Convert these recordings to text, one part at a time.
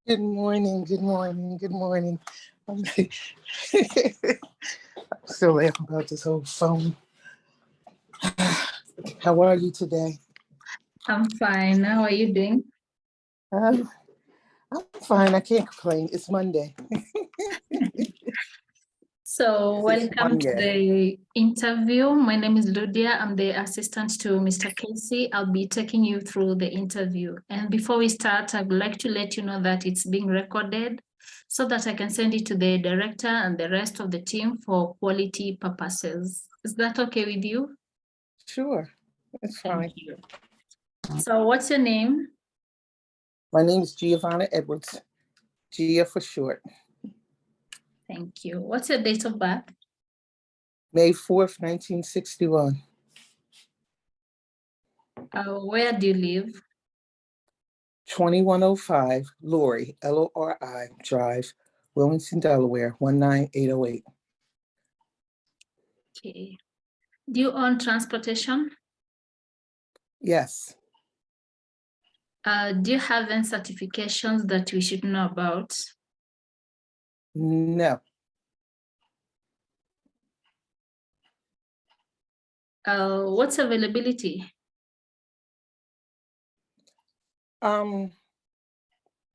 Good morning, good morning, good morning. I'm still laughing about this whole phone. How are you today? I'm fine. How are you doing? I'm fine. I can't complain. It's Monday. So, It's welcome to Monday. the interview. My name is Ludia. I'm the assistant to Mr. Casey. I'll be taking you through the interview. And before we start, I would like to let you know that it's being recorded so that I can send it to the director and the rest of the team for quality purposes. Is that okay with you? Sure, it's Thank fine. you. So, what's your name? My name is Giovanna Edwards, Gia for short. Thank you. What's your date of birth? May 4th, 1961. Where do you live? 2105 Lori, Lori Drive, Wilmington, Delaware, 19808. Okay. Do you own transportation? Yes, Do you have any certifications that we should know about? no. What's availability? I'm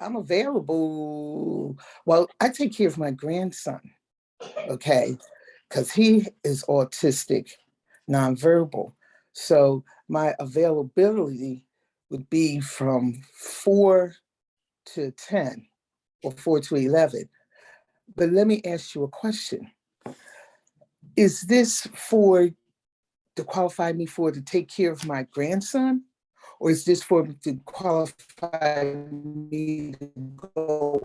available. Well, I take care of my grandson, okay, because he is autistic, nonverbal. So my availability would be from 4 to 10 or 4 to 11. But let me ask you a question. Is this for to qualify me for to take care of my grandson? Or is this for to qualify me to go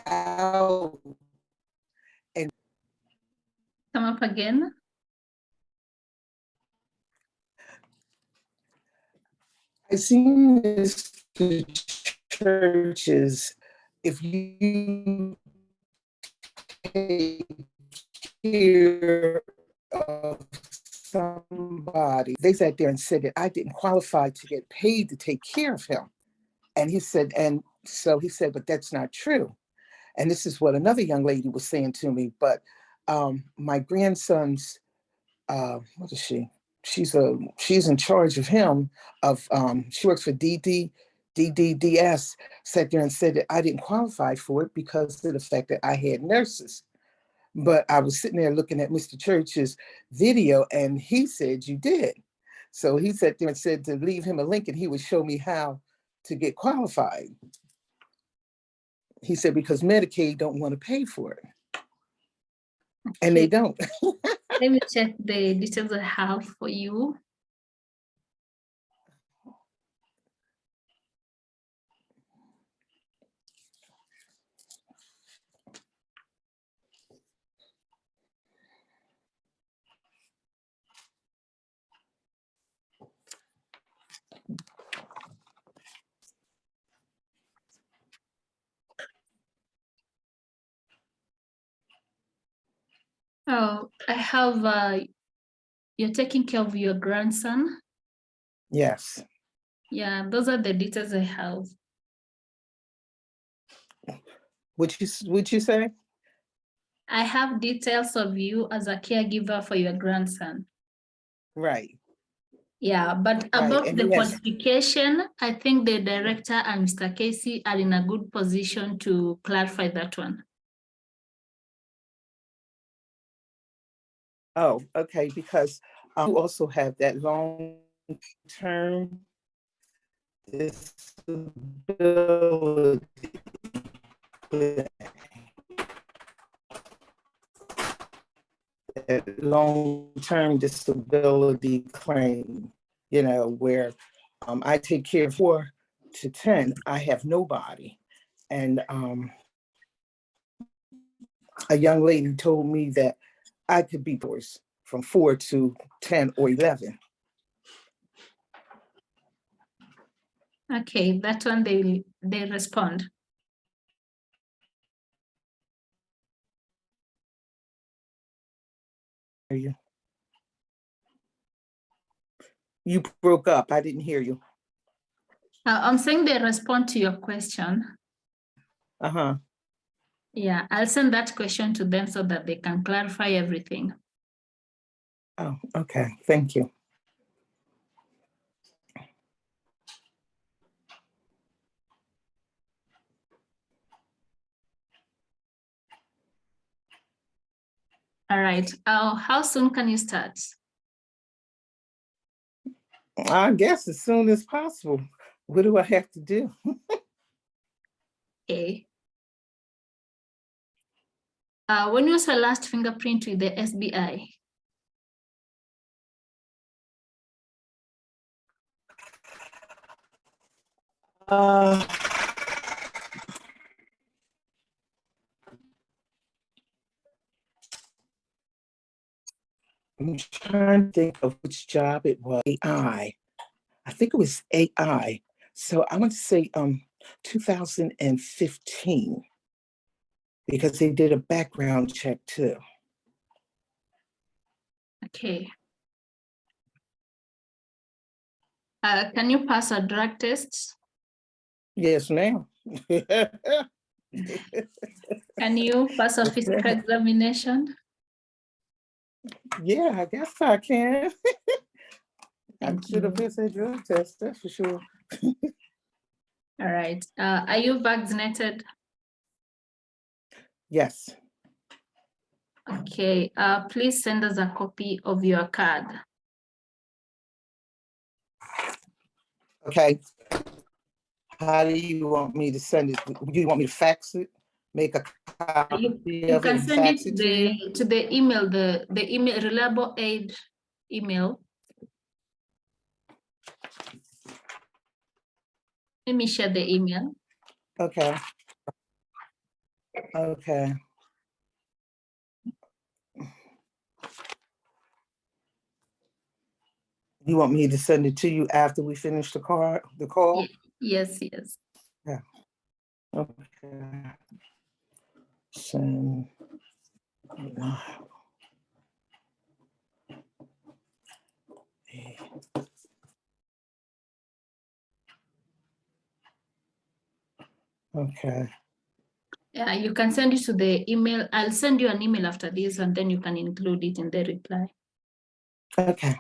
out and Come up again. I've seen this to churches. If you take care of somebody, they sat there and said that I didn't qualify to get paid to take care of him. And he said, but that's not true. And this is what another young lady was saying to me. But my grandson's, what is she? She's in charge of him. She works for DDDS. Sat there and said that I didn't qualify for it because of the fact that I had nurses. But I was sitting there looking at Mr. Church's video, and he said you did. So he sat there and said to leave him a link, and he would show me how to get qualified. He said because Medicaid don't want to pay for it, and they don't. Let me check the details I have for you. Oh, I have, you're taking care of your grandson. Yes. Yeah, those are the details I have. Would you say? I have details of you as a caregiver for your grandson. Right. Yeah, but Right. about And the he has, qualification, I think the director and Mr. Casey are in a good position to clarify that one. oh, okay, because you also have that long-term disability. That long-term disability claim, where I take care of 4 to 10, I have nobody. And a young lady told me that I could be from 4 to 10 or 11. Okay, that one they respond. You broke up. I didn't hear you. I'm saying they respond to your question. Uh-huh. Yeah, I'll send that question to them so that they can clarify everything. Oh, okay. Thank you. All right. How soon can you start? I guess as soon as possible. What do I have to do? Okay. When was your last fingerprint with the SBI? Uh, I'm trying to think of which job it was. AI. I think it was AI. So I want to say 2015 because they did a background check too. Okay. Can you pass a drug test? Yes, ma'am. Can you pass a physical examination? Yeah, I guess I can. I Thank should have you. passed that drug test, that's for sure. All right. Are you vaccinated? Yes. Okay. Please send us a copy of your card. Okay. How do you want me to send it? Do you want me to fax it? Make a copy You of it can and send it fax it to you? to the email, the email reliable aid email. Let me share the email. Okay. Okay. You want me to send it to you after we finish the call? Yes, yes. Yeah. Okay. Send. Okay. Yeah, you can send it to the email. I'll send you an email after this, and then you can include it in the reply. Okay.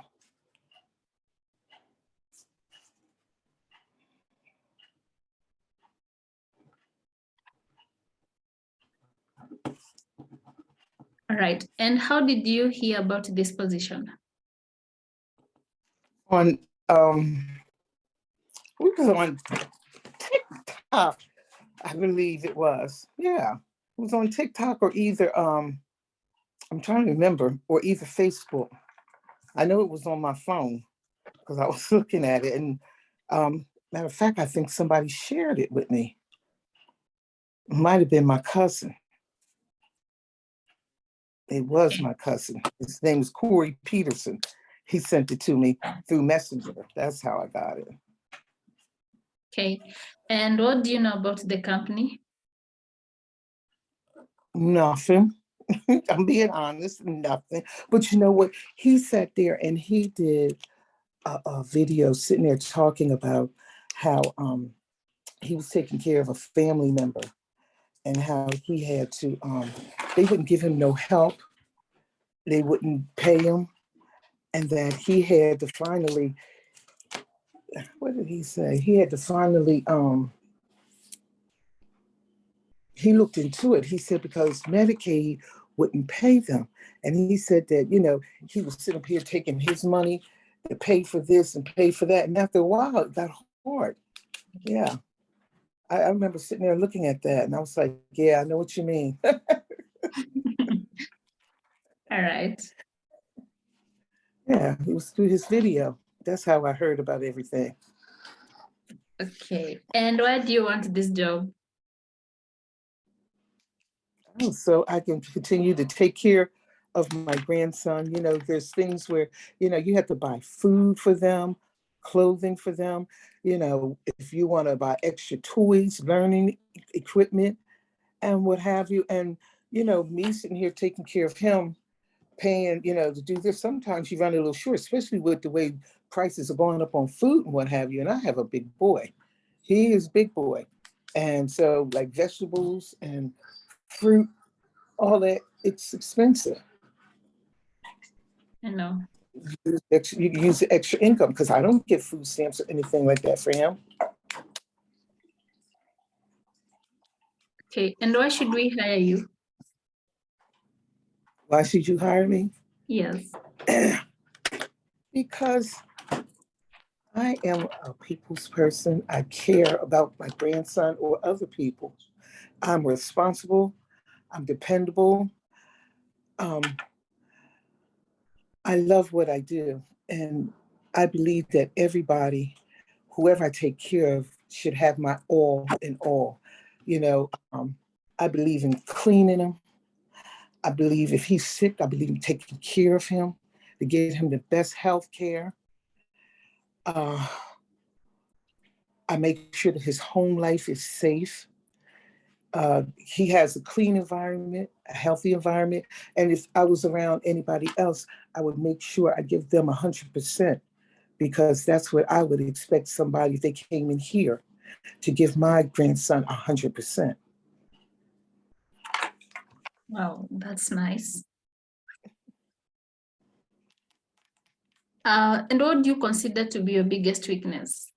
All right. And how did you hear about this position? On we was on TikTok, I believe it was. Yeah. It was on TikTok or either I'm trying to remember, or either Facebook. I know it was on my phone because I was looking at it. And matter of fact, I think somebody shared it with me. It might have been my cousin. It was my cousin. His name is Corey Peterson. He sent it to me through Messenger. That's how I got it. Okay. And what do you know about the company? Nothing. I'm being honest, nothing. But you know what? He sat there and he did a video sitting there talking about how he was taking care of a family member and how he had to, they wouldn't give him no help. They wouldn't pay him. And that he had to finally, what did he say? He had to finally, he looked into it. He said because Medicaid wouldn't pay them. And he said that, he was sitting up here taking his money to pay for this and pay for that. And after a while, it got hard. Yeah. I remember sitting there looking at that and I was like, yeah, I know what you mean. All right. Yeah, it was through his video. That's how I heard about everything. Okay. And why do you want this job? Oh, so I can continue to take care of my grandson. There's things where, you have to buy food for them, clothing for them. If you want to buy extra toys, learning equipment, and what have you. And, me sitting here taking care of him, paying, to do this. Sometimes you run a little short, especially with the way prices are going up on food and what have you. And I have a big boy. He is big boy. And so like vegetables and fruit, all that, it's expensive. I know. You can use the extra income because I don't get food stamps or anything like that for him. Okay, and why should we hire you? Why should you hire me? Yes. Because I am a people's person. I care about my grandson or other people. I'm responsible. I'm dependable. Um, I love what I do. And I believe that everybody, whoever I take care of, should have my all in all. You know, I believe in cleaning him. I believe if he's sick, I believe in taking care of him, to get him the best health care. Uh, I make sure that his home life is safe. He has a clean environment, a healthy environment. And if I was around anybody else, I would make sure I give them 100% because that's what I would expect somebody, if they came in here, to give my grandson 100%. Wow, that's nice. And what do you consider to be your biggest weakness?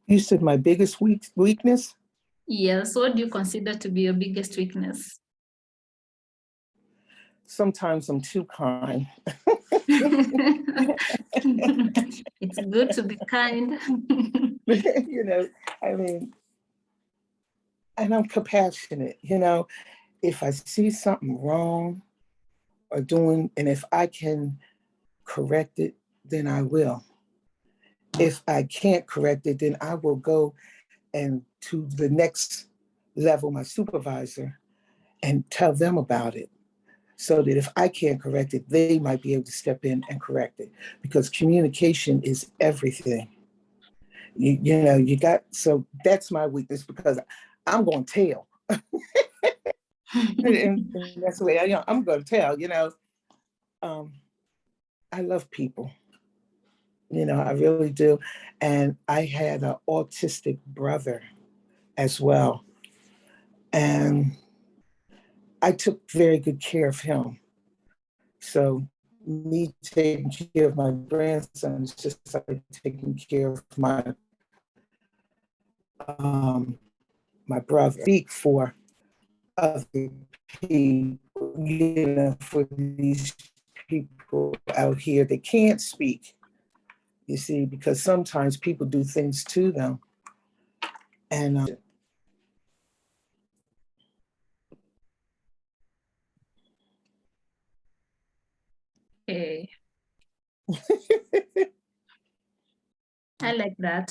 You said my biggest weakness? Yes, what do you consider to be your biggest weakness? Sometimes I'm too kind. It's good to be kind. You know, I mean, and I'm compassionate, you know, if I see something wrong or doing, and if I can correct it, then I will. If I can't correct it, then I will go and to the next level, my supervisor, and tell them about it. So that if I can't correct it, they might be able to step in and correct it. Because communication is everything. You know, you got, so that's my weakness because I'm going to tell. And that's the way I am. I'm going to tell, you know. Um, I love people. You know, I really do. And I had an autistic brother as well. And I took very good care of him. So me taking care of my grandson is just like taking care of um, my brother. Speak for other people, you know, for these people out here that can't speak, you see, because sometimes people do things to them. And Okay, I like that.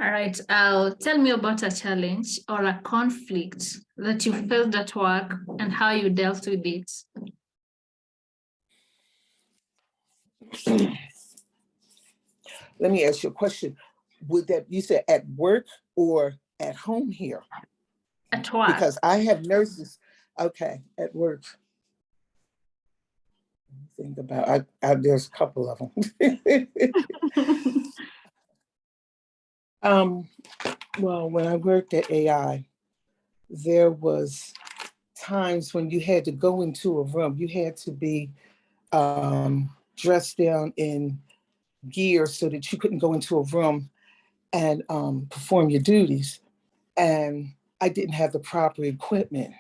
All right, tell me about a challenge or a conflict that you felt at work and how you dealt with it. let me ask you a question. Would that, you said at work or at home here? At work. Because I have nurses. Okay, at work. Think about, there's a couple of them. Well, when I worked at AI, there was times when you had to go into a room. You had to be dressed down in gear so that you couldn't go into a room and perform your duties. And I didn't have the proper equipment.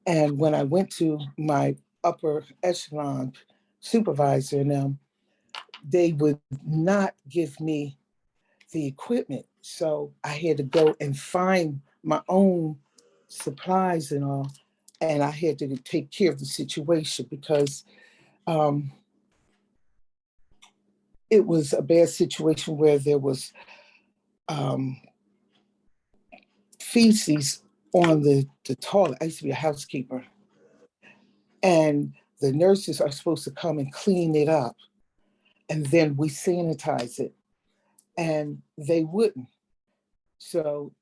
And when I went to my upper echelon supervisor, and they would not give me the equipment. So I had to go and find my own supplies and all. And I had to take care of the situation because it was a bad situation where there was um, feces on the toilet. I used to be a housekeeper. And the nurses are supposed to come and clean it up. And then we sanitize it. And they wouldn't. So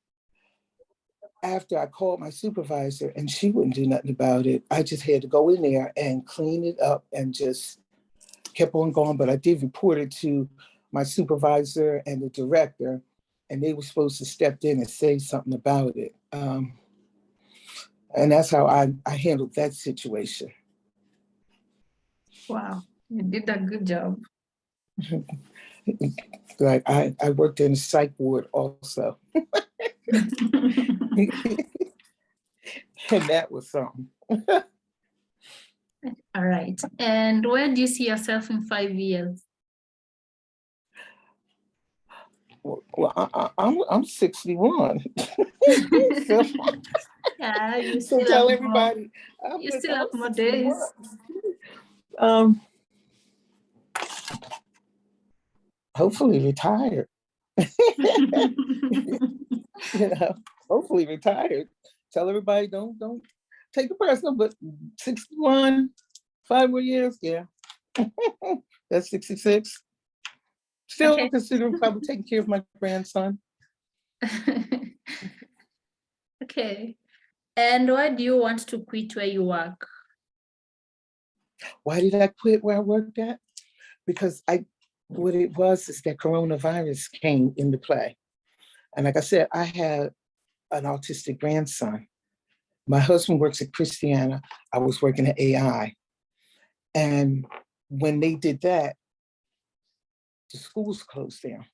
after I called my supervisor and she wouldn't do nothing about it, I just had to go in there and clean it up and just kept on going. But I did report it to my supervisor and the director, and they were supposed to step in and say something about it. And that's how I handled that situation. Wow, you did a good job. Like I worked in a psych ward also. And that was something. All right. And where do you see yourself in 5 years? Well, I'm 61. So, Yeah, you so still tell have everybody. more, you still I'm have more 61. days. Hopefully retired. You know, hopefully retired. Tell everybody don't take it personal, but 61, 5 more years, yeah. That's 66. Still Okay. considering probably taking care of my grandson. Okay. And why do you want to quit where you work? Why did I quit where I worked at? Because what it was is that coronavirus came into play. And like I said, I had an autistic grandson. My husband works at Christiana. I was working at AI. And when they did that, the schools closed down.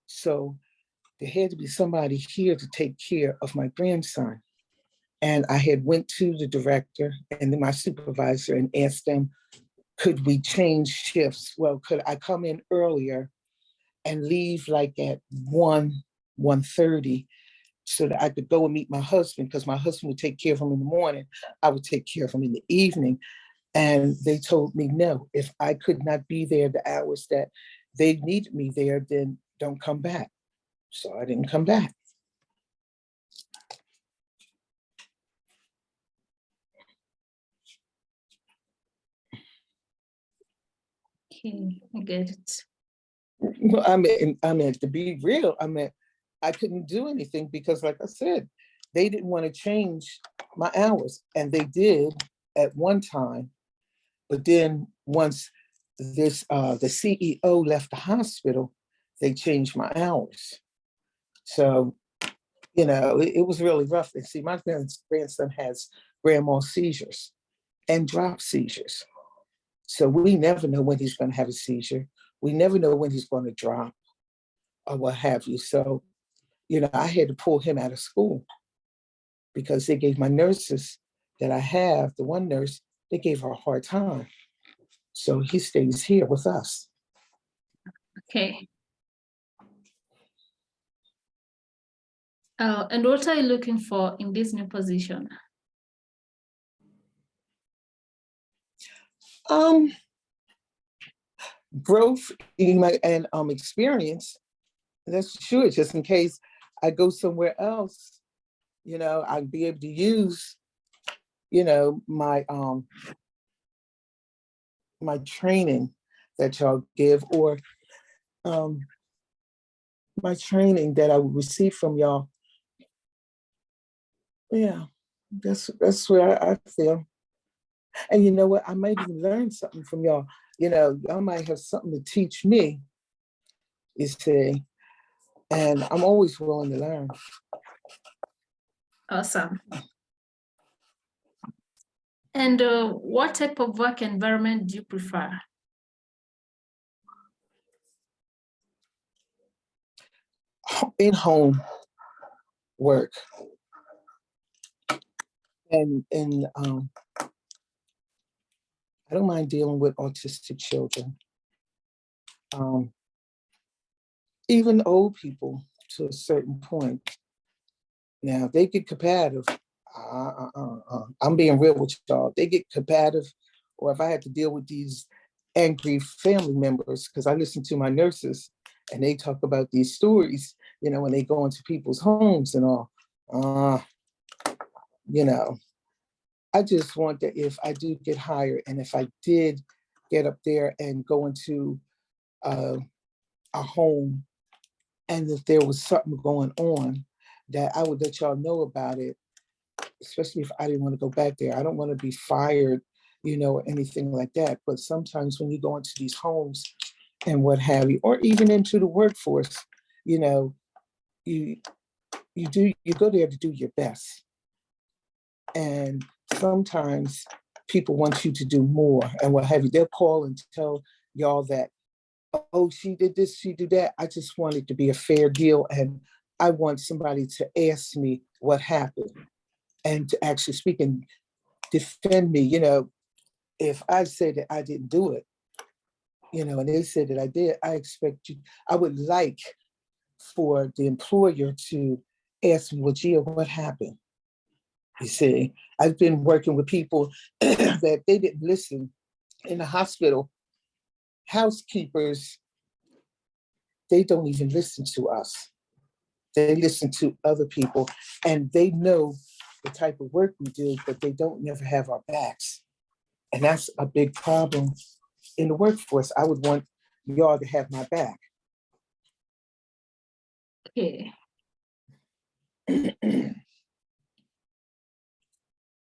So there had to be somebody here to take care of my grandson. And I had went to the director and then my supervisor and asked them, could we change shifts? Well, could I come in earlier and leave like at 1:30 so that I could go and meet my husband, because my husband would take care of him in the morning. I would take care of him in the evening. And they told me, no, if I could not be there the hours that they needed me there, then don't come back. So I didn't come back. Okay, I get it. Well, I mean, to be real, I couldn't do anything because, like I said, they didn't want to change my hours, and they did at one time. But then once the CEO left the hospital, they changed my hours. So, it was really rough. And see, my grandson has grand mal seizures and drop seizures. So we never know when he's going to have a seizure. We never know when he's going to drop or what have you. So, I had to pull him out of school because they gave my nurses that I have, the one nurse, they gave her a hard time. So he stays here with us. Okay. And what are you looking for in this new position? Growth and experience. That's sure. Just in case I go somewhere else, I'd be able to use, my training that y'all give, or my training that I would receive from y'all. Yeah, that's where I feel. And you know what? I might even learn something from y'all. Y'all might have something to teach me, you see. And I'm always willing to learn. Awesome. And what type of work environment do you prefer? In-home work. And I don't mind dealing with autistic children. Even old people to a certain point. Now, if they get combative, I'm being real with y'all. They get combative, or if I had to deal with these angry family members, because I listen to my nurses and they talk about these stories, when they go into people's homes and all. I just want that if I do get hired and if I did get up there and go into a home, and if there was something going on, that I would let y'all know about it, especially if I didn't want to go back there. I don't want to be fired, or anything like that. But sometimes when you go into these homes and what have you, or even into the workforce, you go there to do your best. And sometimes people want you to do more and what have you. They'll call and tell y'all that, oh, she did this, she did that. I just want it to be a fair deal. And I want somebody to ask me what happened and to actually speak and defend me. If I say that I didn't do it, and they said that I did, I would like for the employer to ask me, well, Gia, what happened? You see, I've been working with people that they didn't listen in the hospital. Housekeepers, they don't even listen to us. They listen to other people, and they know the type of work we do, but they don't never have our backs. And that's a big problem in the workforce. I would want y'all to have my back. Okay.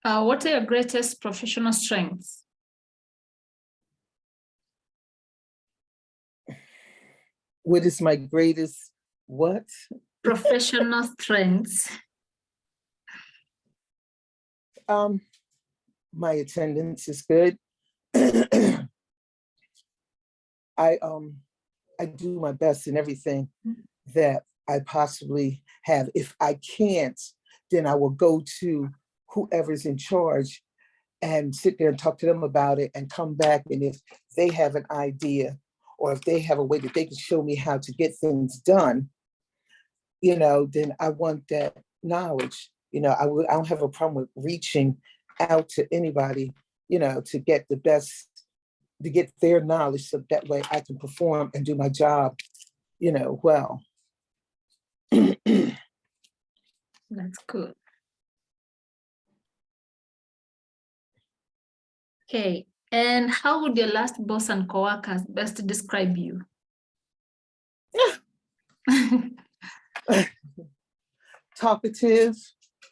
What are your greatest professional strengths? What is my greatest what? Professional strengths. My attendance is good. I do my best in everything that I possibly have. If I can't, then I will go to whoever's in charge and sit there and talk to them about it and come back. And if they have an idea or if they have a way that they can show me how to get things done, then I want that knowledge. I don't have a problem with reaching out to anybody, to get the best, to get their knowledge so that way I can perform and do my job, well. That's good. Okay. And how would your last boss and coworkers best describe you? Talkative,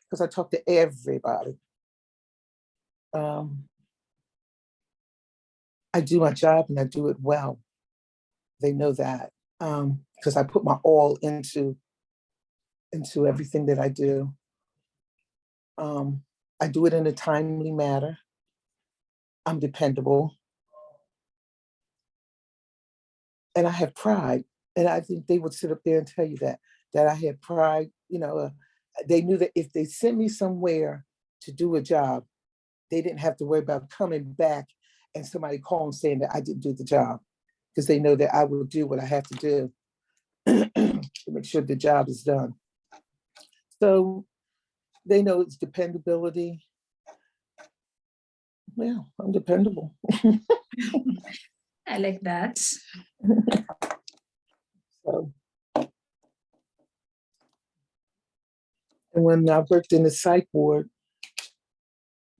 because I talk to everybody. I do my job and I do it well. They know that, because I put my all into everything that I do. I do it in a timely manner. I'm dependable. And I have pride. And I think they would sit up there and tell you that I had pride. They knew that if they sent me somewhere to do a job, they didn't have to worry about coming back and somebody calling saying that I didn't do the job, because they know that I will do what I have to do to make sure the job is done. So they know it's dependability. Well, I'm dependable. I like that. So, and when I worked in the psych ward,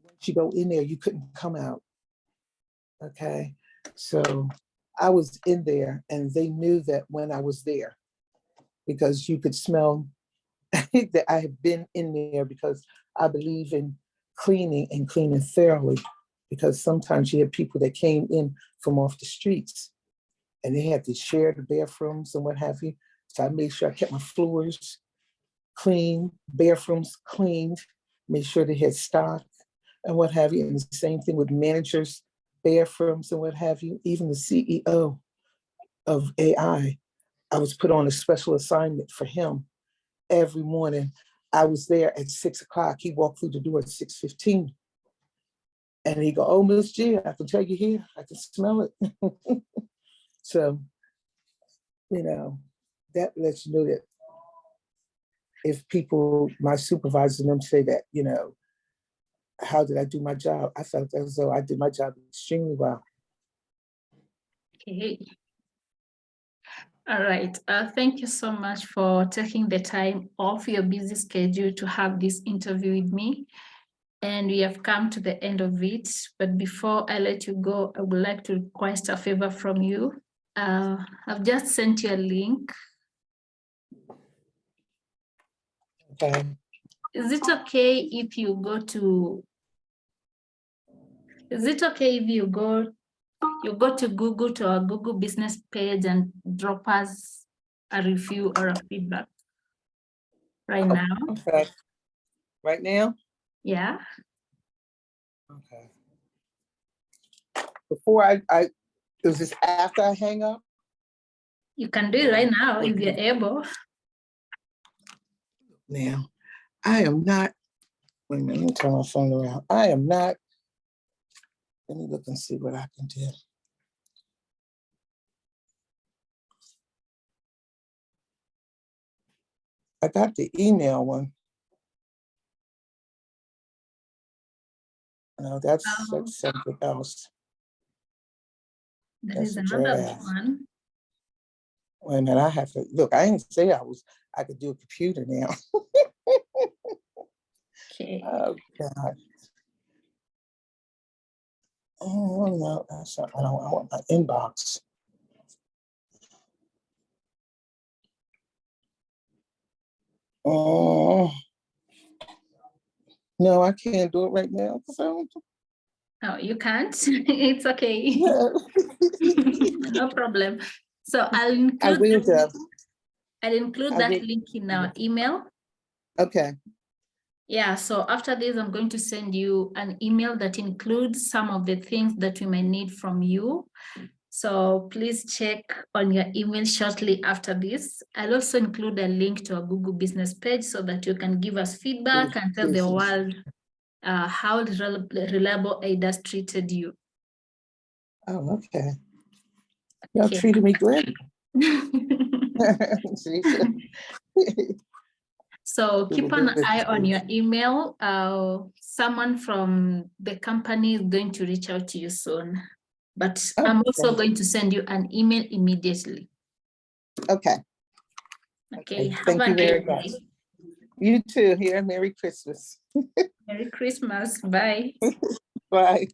once you go in there, you couldn't come out. Okay. So I was in there and they knew that when I was there, because you could smell that I had been in there, because I believe in cleaning and cleaning thoroughly, because sometimes you had people that came in from off the streets and they had to share the bathrooms and what have you. So I made sure I kept my floors clean, bathrooms cleaned, made sure they had stock and what have you. And the same thing with managers, bathrooms and what have you. Even the CEO of AI, I was put on a special assignment for him. Every morning I was there at 6 o'clock. He walked through the door at 6:15. And he go, oh, Miss G, I can tell you here, I can smell it. So, that lets you know that if people, my supervisors and them say that, how did I do my job? I felt as though I did my job extremely well. Okay. All right. Thank you so much for taking the time off your busy schedule to have this interview with me. And we have come to the end of it. But before I let you go, I would like to request a favor from you. I've just sent you a link. Okay. Is it okay if you go to, is it okay if you go to Google, to our Google business page, and drop us a review or a feedback right now? Okay. Right now? Yeah. Okay. Before I is this after I hang up? You can do it right now if you're able. Now, I am not, wait a minute, let me turn my phone around. I am not, let me look and see what I can do. I got the email one. No, that's something else. There That's is a another draft. one. Wait a minute, I have to look. I didn't say I could do a computer now. Okay. Oh God. Oh no, that's not, I want my inbox. Oh no, I can't do it right now. So No, you can't. It's okay. no. No problem. So I'll I will include though. that link in our email. Okay. Yeah, so after this, I'm going to send you an email that includes some of the things that we may need from you. So please check on your email shortly after this. I'll also include a link to our Google business page so that you can give us feedback and tell the world how Reliable Aid has treated you. Oh, okay. Y'all Okay. treated me great. So keep an eye on your email. Someone from the company is going to reach out to you soon, but I'm also going to send you an email immediately. Okay. Okay. Thank you very much. You too. Here, Merry Christmas. Merry Christmas. Bye. Bye.